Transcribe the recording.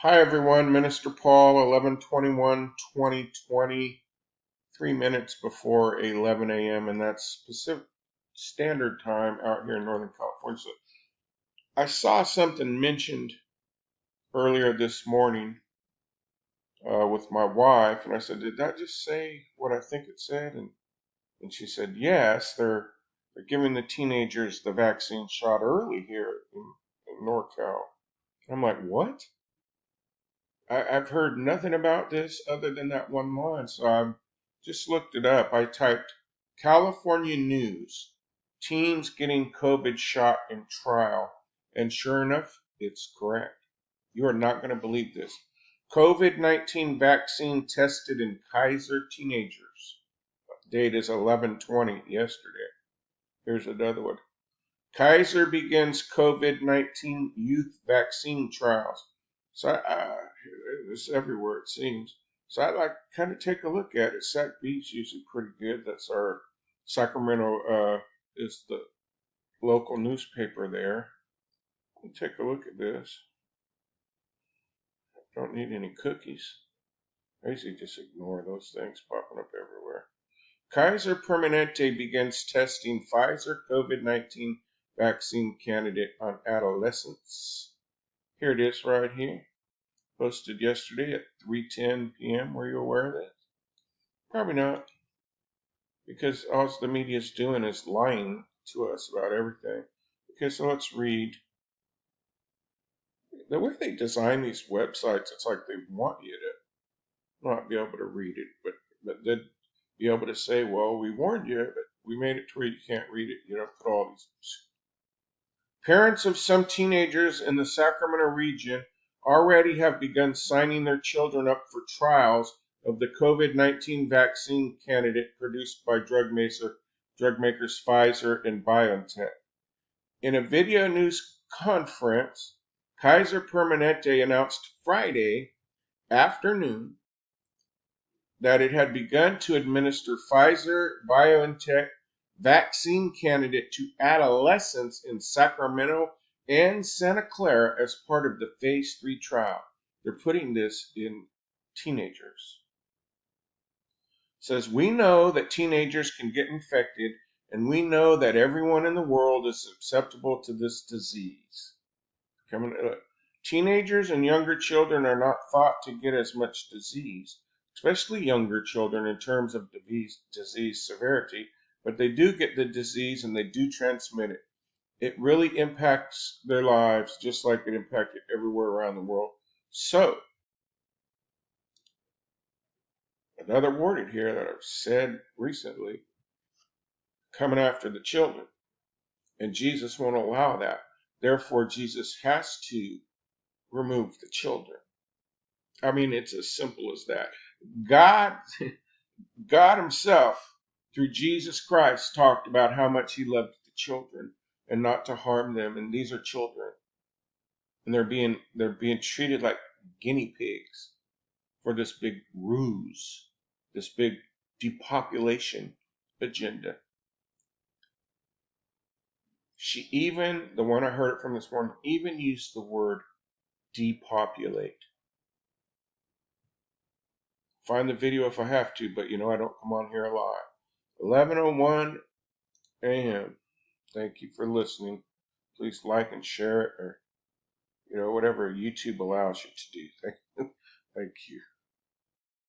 Hi everyone, Minister Paul, 11/21/2020, 3 minutes before 11 a.m. and that's Pacific Standard Time out here in Northern California. So I saw something mentioned earlier this morning with my wife, and I said, "Did that just say what I think it said?" And she said, "Yes, they're giving the teenagers the vaccine shot early here in NorCal." I'm like, "What?" I've heard nothing about this other than that one line, so I just looked it up. I typed California news, teens getting COVID shot in trial, and sure enough, it's correct. You are not going to believe this. COVID-19 vaccine tested in Kaiser teenagers. Date is 11/20, yesterday. Here's another one. Kaiser begins COVID-19 youth vaccine trials. So it's everywhere, it seems. So I'd like to kind of take a look at it. Sac Beach usually pretty good. That's our Sacramento is the local newspaper there. Let me take a look at this. Don't need any cookies. I usually just ignore those things popping up everywhere. Kaiser Permanente begins testing Pfizer COVID-19 vaccine candidate on adolescents. Here it is right here. Posted yesterday at 3:10 p.m. Were you aware of that? Probably not, because all the media is doing is lying to us about everything. Okay, so let's read. The way they design these websites, it's like they want you to not be able to read it, but they'd be able to say, well, we warned you, but we made it to where you can't read it. You don't put all these. Parents of some teenagers in the Sacramento region already have begun signing their children up for trials of the COVID-19 vaccine candidate produced by drug makers Pfizer and BioNTech. In a video news conference, Kaiser Permanente announced Friday afternoon that it had begun to administer Pfizer-BioNTech vaccine candidate to adolescents in Sacramento and Santa Clara as part of the Phase 3 trial. They're putting this in teenagers. It says, we know that teenagers can get infected, and we know that everyone in the world is susceptible to this disease. Teenagers and younger children are not thought to get as much disease, especially younger children, in terms of disease severity, but they do get the disease and they do transmit it. It really impacts their lives just like it impacted everywhere around the world. So, another warning here that I've said recently, coming after the children. And Jesus won't allow that. Therefore, Jesus has to remove the children. I mean, it's as simple as that. God himself, through Jesus Christ, talked about how much he loved the children and not to harm them. And these are children. And they're being treated like guinea pigs for this big ruse, this big depopulation agenda. She even, the one I heard it from this morning, even used the word depopulate. Find the video if I have to, but I don't come on here live. 11:01 a.m. Thank you for listening. Please like and share it, or whatever YouTube allows you to do. Thank you.